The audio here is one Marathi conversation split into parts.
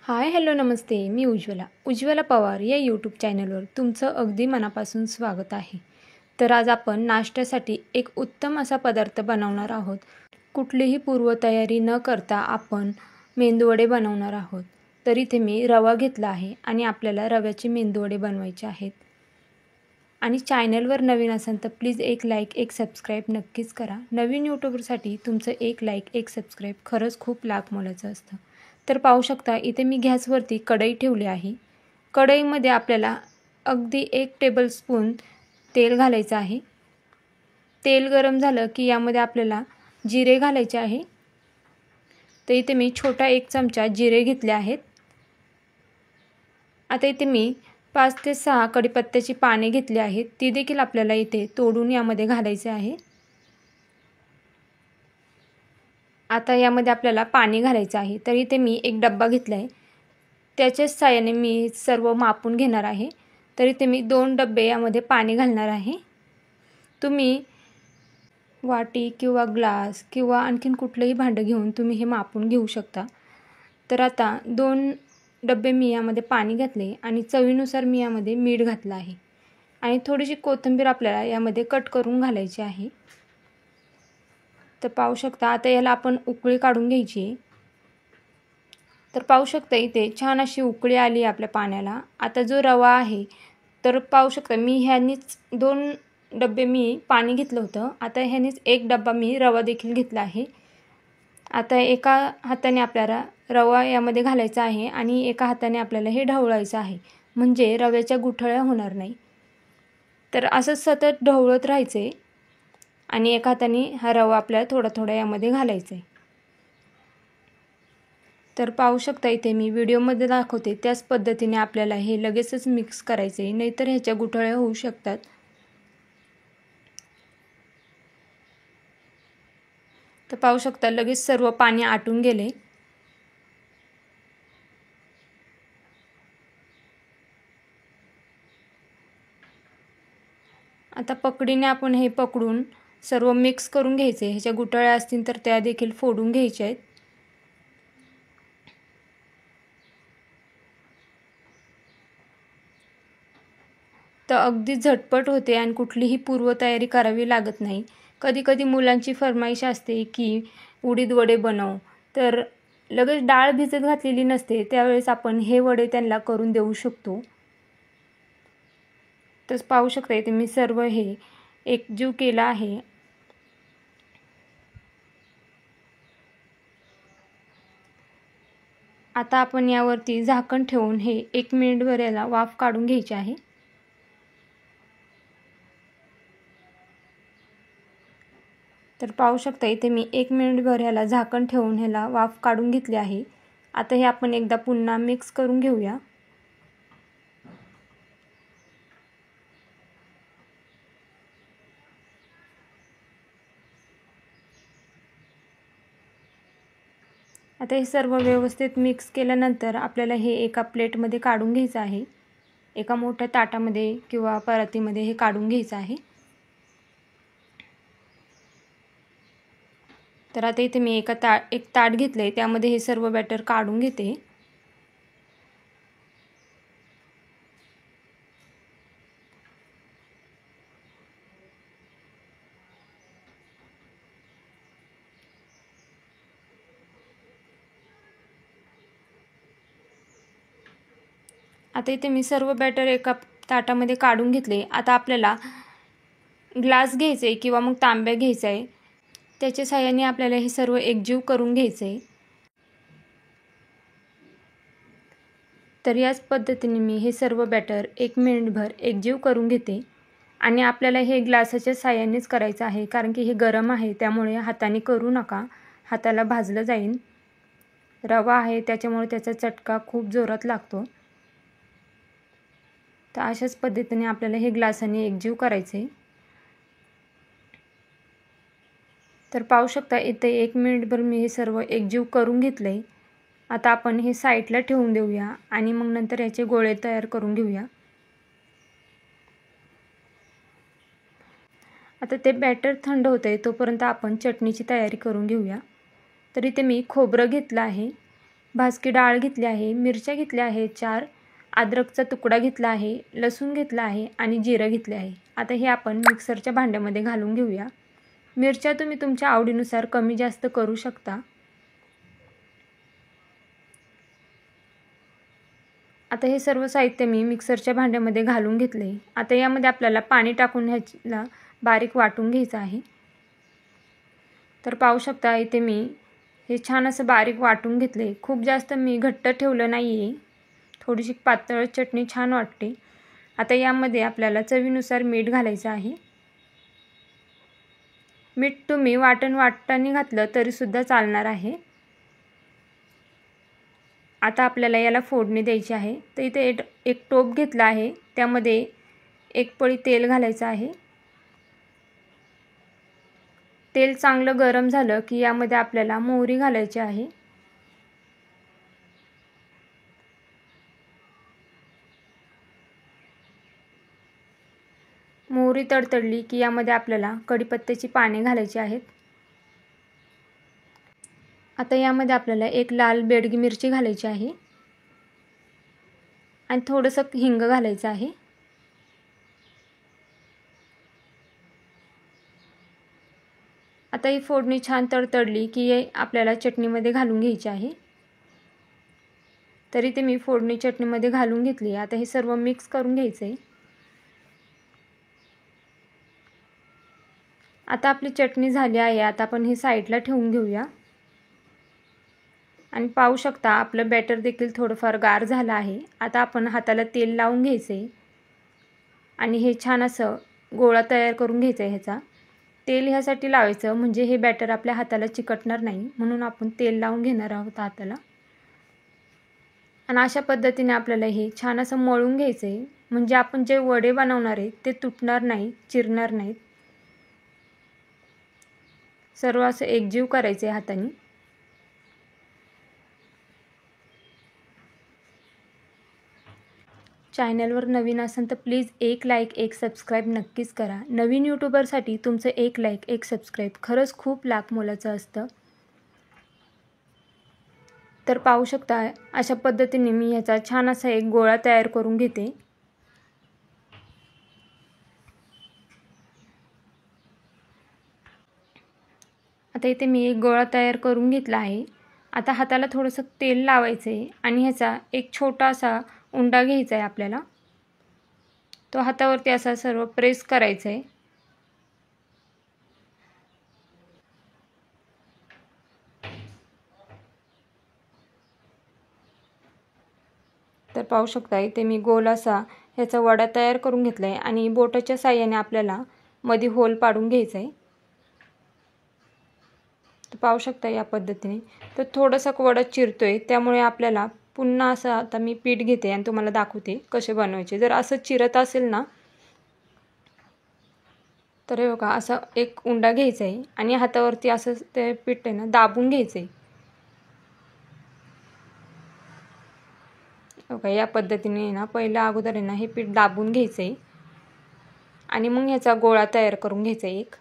हाय हॅलो नमस्ते, मी उज्ज्वला पवार या यूट्यूब चॅनलवर तुमचं अगदी मनापासून स्वागत आहे। तर आज आपण नाश्त्यासाठी एक उत्तम असा पदार्थ बनवणार आहोत। कुठलीही पूर्वतयारी न करता आपण मेंदूवडे बनवणार आहोत। तर इथे मी रवा घेतला आहे आणि आपल्याला रव्याचे मेंदूवडे बनवायचे आहेत। आणि चॅनलवर नवीन असाल तर प्लीज एक लाईक एक सबस्क्राईब नक्कीच करा। नवीन यूट्यूबरसाठी तुमचं एक लाईक एक सबस्क्राईब खरंच खूप लाख मोलाचं असतं। तर पाहू शकता इथे मी गॅसवरती कढई ठेवली आहे। कढईमध्ये आपल्याला अगदी 1 टेबलस्पून तेल घालायचं आहे। तेल गरम झालं की यामध्ये आपल्याला जिरे घालायचे आहे। तर इथे मी छोटा 1 चमचा जिरे घेतले आहेत। आता इथे मी 5 ते 6 कढीपत्त्याची पाने घेतली आहेत, ती देखील आपल्याला इथे तोडून यामध्ये घालायचे आहे। आता यामध्ये आपल्याला पाणी घालायचं आहे। तर इथे मी 1 डब्बा घेतला आहे, त्याच्याच साहाय्याने मी सर्व मापून घेणार आहे। तर इथे मी 2 डब्बे यामध्ये पाणी घालणार आहे। तुम्ही वाटी किंवा ग्लास किंवा आणखीन कुठलंही भांडं घेऊन तुम्ही हे मापून घेऊ शकता। तर आता 2 डब्बे मी यामध्ये पाणी घातले आणि चवीनुसार मी यामध्ये मीठ घातलं आहे आणि थोडीशी कोथिंबीर आपल्याला यामध्ये कट करून घालायची आहे। तर पाहू शकता आता याला आपण उकळी काढून घ्यायची। तर पाहू शकता इथे छान अशी उकळी आली आपल्या पाण्याला। आता जो रवा आहे तर पाहू शकता मी ह्यानीच 2 डब्बे मी पाणी घेतलं होतं, आता ह्यानीच 1 डब्बा मी रवा देखील घेतला आहे। आता एका हाताने आपल्याला रवा यामध्ये घालायचा आहे आणि एका हाताने आपल्याला हे ढवळायचं आहे, म्हणजे रव्याच्या गुठळ्या होणार नाही। तर असं सतत ढवळत राहायचे आणि एका हाताने हा रवा आपल्याला थोडा थोडा यामध्ये घालायचा आहे। तर पाहू शकता इथे मी व्हिडिओमध्ये दाखवते त्याच पद्धतीने आपल्याला हे लगेचच मिक्स करायचे आहे, नाहीतर ह्याच्या गुठळ्या होऊ शकतात। तर पाहू शकता लगेच सर्व पाणी आटून गेले। आता पकडीने आपण हे पकडून सर्व मिक्स करून घ्यायचे। ह्याच्या गुठळ्या असतील तर त्या देखील फोडून घ्यायच्या आहेत। तर अगदी झटपट होते आणि कुठलीही पूर्वतयारी करावी लागत नाही। कधी कधी मुलांची फरमाईश असते की उडीद वडे बनव, तर लगेच डाळ भिजत घातलेली नसते, त्यावेळेस आपण हे वडे त्यांना करून देऊ शकतो। तर पाहू शकता इथे मी सर्व हे एकजीव केला आहे। आता आपण यावरती झाकण ठेवून हे 1 मिनिटभर याला वाफ काढून घ्यायची आहे। तर पाहू शकता इथे मी 1 मिनिटभर ह्याला झाकण ठेवून ह्याला वाफ काढून घेतली आहे। आता हे आपण एकदा पुन्हा मिक्स करून घेऊया। आता हे सर्व व्यवस्थित मिक्स केल्यानंतर आपल्याला हे एका प्लेटमध्ये काढून घ्यायचं आहे। एका मोठ्या ताटामध्ये किंवा परातीमध्ये हे काढून घ्यायचं आहे। तर आता इथे मी एक ताट घेतले, त्यामध्ये हे सर्व बॅटर काढून घेते। आता इथे मी सर्व बॅटर एका ताटामध्ये काढून घेतले। आता आपल्याला ग्लास घ्यायचा आहे किंवा मग तांब्या घ्यायचा आहे, त्याच्या साहाय्याने आपल्याला हे सर्व एकजीव करून घ्यायचं आहे। तर याच पद्धतीने मी हे सर्व बॅटर 1 मिनिटभर एकजीव करून घेते आणि आपल्याला हे ग्लासाच्या साहाय्यानेच करायचं आहे, कारण की हे गरम आहे, त्यामुळे हाताने करू नका, हाताला भाजलं जाईल। रवा आहे त्याच्यामुळे त्याचा चटका खूप जोरात लागतो। तर अशाच पद्धतीने आपल्याला हे ग्लासाने एकजीव करायचे। तर पाहू शकता इथे 1 मिनिटभर मी हे सर्व एकजीव करून घेतले। आता आपण हे साईडला ठेवून देऊया आणि मग नंतर याचे गोळे तयार करून घेऊया। आता ते बॅटर थंड होते तोपर्यंत आपण चटणीची तयारी करून घेऊया। तर इथे मी खोबरं घेतलं आहे, भाजकी डाळ घेतली आहे, मिरच्या घेतल्या आहे 4, अद्रकचा तुकडा घेतला आहे, लसूण घेतला आहे आणि जिरं घेतले आहे. आता हे आपण मिक्सरच्या भांड्यामध्ये घालून घेऊया. मिरच्या तुम्ही तुमच्या आवडीनुसार कमी जास्त करू शकता. आता हे सर्व साहित्य मी मिक्सरच्या भांड्यामध्ये घालून घेतले. आता यामध्ये आपल्याला पाणी टाकून ह्याला बारीक वाटून घ्यायचं आहे. तर पाहू शकता इथे मी हे छान असं बारीक वाटून घेतले. खूप जास्त मी घट्ट ठेवलं नाही आहे, थोडीशी पातळ चटणी छान वाटते. आता यामध्ये आपल्याला चवीनुसार मीठ घालायचं आहे. मीठ तुम्ही वाटताना घातलं तरीसुद्धा चालणार आहे. आता आपल्याला याला फोडणी द्यायची आहे. तर इथे एक टोप घेतला आहे, त्यामध्ये एक पळी तेल घालायचं आहे. तेल चांगलं गरम झालं की यामध्ये आपल्याला मोहरी घालायची आहे. मोहरी तडतडली की यामध्ये आपल्याला कढीपत्त्याची पाने घालायची आहेत. आता यामध्ये आपल्याला एक लाल बेडगी मिरची घालायची आहे आणि थोडंसं हिंग घालायचं आहे. आता ही फोडणी छान तडतडली की आपल्याला चटणीमध्ये घालून घ्यायची आहे. तरी ते मी फोडणी चटणीमध्ये घालून घेतली. आता हे सर्व मिक्स करून घ्यायचं आहे. आता आपली चटणी झाली आहे. आता आपण हे साईडला ठेवून घेऊया. आणि पाहू शकता आपलं बॅटर देखील थोडंफार गार झालं आहे. आता आपण हाताला तेल लावून घ्यायचे आणि हे छान असं गोळा तयार करून घ्यायचा आहे. ह्याचा तेल ह्यासाठी लावायचं म्हणजे हे बॅटर आपल्या हाताला चिकटणार नाही, म्हणून आपण तेल लावून घेणार आहोत हाताला. आणि अशा पद्धतीने आपल्याला हे छान असं मळून घ्यायचं आहे, म्हणजे आपण जे वडे बनवणार आहे ते तुटणार नाही, चिरणार नाहीत. सर्व असं एकजीव करायचं आहे हाताने. चॅनलवर नवीन असाल तर प्लीज एक लाईक एक सबस्क्राईब नक्कीच करा. नवीन यूट्यूबरसाठी तुमचं एक लाईक एक सबस्क्राईब खरंच खूप लाख मोलाचं असतं. तर पाहू शकता अशा पद्धतीने मी ह्याचा छान असा एक गोळा तयार करून घेते. आता इथे मी एक गोळा तयार करून घेतला आहे. आता हाताला थोडंसं तेल लावायचं आहे आणि ह्याचा एक छोटासा उंडा घ्यायचा आहे आपल्याला. तो हातावरती असा सर्व प्रेस करायचा आहे. तर पाहू शकता इथे मी गोल असा ह्याचा वडा तयार करून घेतला आहे आणि बोटाच्या साहाय्याने आपल्याला मध्ये होल पाडून घ्यायचा आहे. तर पाहू शकता या पद्धतीने. तर थोडासा वडा चिरतोय, त्यामुळे आपल्याला पुन्हा असं आता मी पीठ घेते आणि तुम्हाला दाखवते कसे बनवायचे. जर असं चिरत असेल ना तर हे बघा असं एक उंडा घ्यायचा आहे आणि हातावरती असं ते पीठ आहे ना दाबून घ्यायचं आहे. बघा या पद्धतीने ना पहिल्या अगोदर आहे ना हे पीठ दाबून घ्यायचं आहे आणि मग ह्याचा गोळा तयार करून घ्यायचा आहे एक.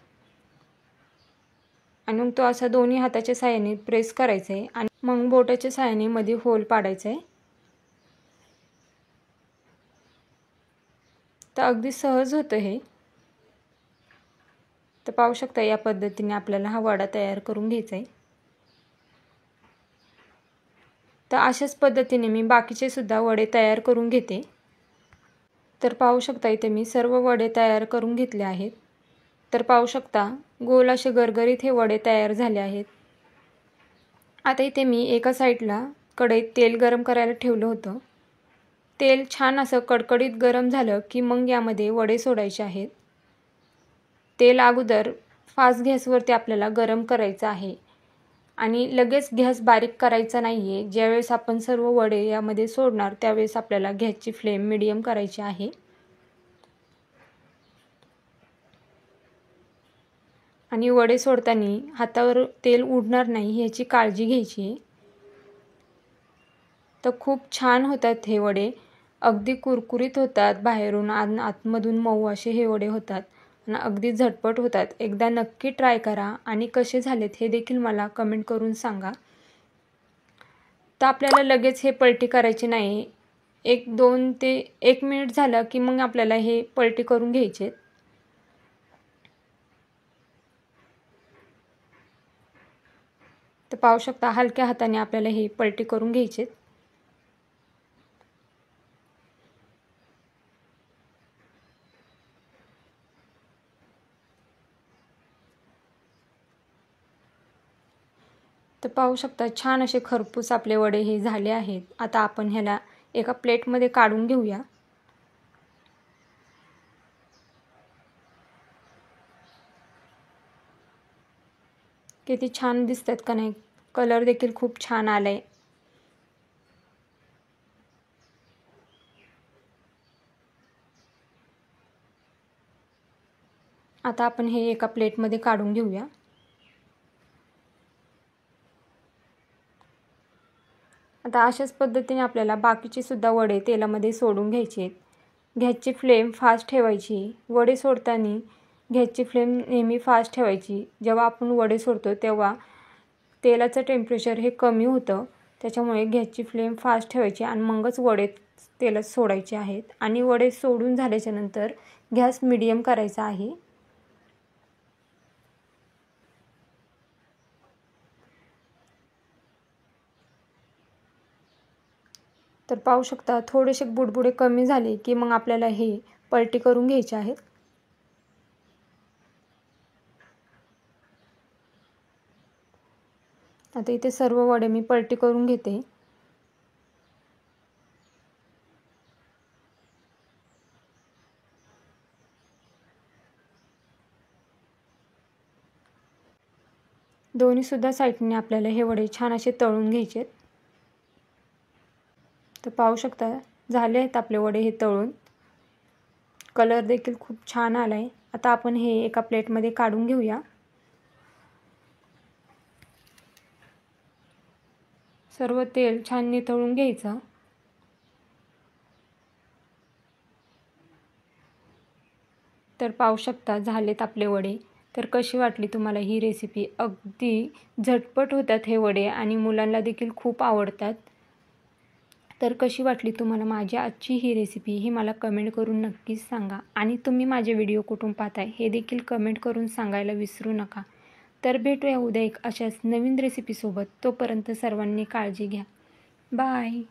आणि मग तो असा दोन्ही हाताच्या साहाय्याने प्रेस करायचा आहे आणि मग बोटाच्या साहाय्याने मध्ये होल पाडायचा आहे. तर अगदी सहज होतं हे. तर पाहू शकता या पद्धतीने आपल्याला हा वडा तयार करून घ्यायचा आहे. तर अशाच पद्धतीने मी बाकीचे सुद्धा वडे तयार करून घेते. तर पाहू शकता इथे मी सर्व वडे तयार करून घेतले आहेत. तर पाहू शकता गोल असे गरगरीत हे वडे तयार झाले आहेत. आता इथे मी एका साईडला कढईत तेल गरम करायला ठेवलं होतं. तेल छान असं कडकडीत गरम झालं की मग यामध्ये वडे सोडायचे आहेत. तेल अगोदर फास्ट गॅसवरती आपल्याला गरम करायचं आहे आणि लगेच गॅस बारीक करायचा नाही आहे. ज्यावेळेस आपण सर्व वडे यामध्ये सोडणार त्यावेळेस आपल्याला गॅसची फ्लेम मीडियम करायची आहे. आणि वडे सोडताना हातावर तेल उडणार नाही याची काळजी घ्यायची आहे. तर खूप छान होतात हे वडे, अगदी कुरकुरीत होतात, बाहेरून आतमधून मऊ असे हे वडे होतात आणि अगदी झटपट होतात. एकदा नक्की ट्राय करा आणि कसे झालेत हे देखील मला कमेंट करून सांगा. तर आपल्याला लगेच हे पलटी करायची नाही. 1-2 ते 1 मिनिट झालं की मग आपल्याला हे पलटी करून घ्यायचे. तर पाहू शकता हलक्या हाताने आपल्याला हे पलटी करून घ्यायचे. तर पाहू शकता छान असे खरपूस आपले वडे हे झाले आहेत. आता आपण ह्याला एका प्लेटमध्ये काढून घेऊया. किती छान दिसतात का नाही. कलर देखील खूप छान आलाय. आता आपण हे एका प्लेटमध्ये काढून घेऊया. आता अशाच पद्धतीने आपल्याला बाकीचे सुद्धा वडे तेलामध्ये सोडून घ्यायचे आहेत. गॅसची फ्लेम फास्ट ठेवायची. वडे सोडताना गॅसची फ्लेम नेहमी फास्ट ठेवायची. जेव्हा आपण वडे सोडतो तेव्हा तेलाचं टेम्परेचर हे कमी होतं. त्याच्यामुळे गॅसची फ्लेम फास्ट ठेवायची आणि मगच वडे तेलात सोडायचे आहेत. आणि वडे सोडून झाल्याच्या नंतर गॅस मीडियम करायचा आहे. तर पाहू शकता थोडेसे बुडबुडे कमी झाले की मग आपल्याला हे पलटी करून घ्यायचे आहेत. आता इथे सर्व वडे मी पलटी करून घेते. दोन्ही सुद्धा साईडने आपल्याला हे वडे छान असे तळून घ्यायचे. तर पाहू शकता झाले आहेत आपले वडे हे तळून. कलर देखील खूप छान आलाय. आता आपण हे एका प्लेटमध्ये काढून घेऊया. सर्व तेल छान निथळून घ्यायचं. तर पाहू शकता झालेत आपले वडे. तर कशी वाटली तुम्हाला ही रेसिपी. अगदी झटपट होतात हे वडे आणि मुलांना देखील खूप आवडतात. तर कशी वाटली तुम्हाला माझी आजची ही रेसिपी ही मला कमेंट करून नक्कीच सांगा. आणि तुम्ही माझे व्हिडिओ कुठून पाहताय हे देखील कमेंट करून सांगायला विसरू नका. तर भेटूया उद्या एक अशाच नवीन रेसिपीसोबत. तोपर्यंत सर्वांनी काळजी घ्या. बाय.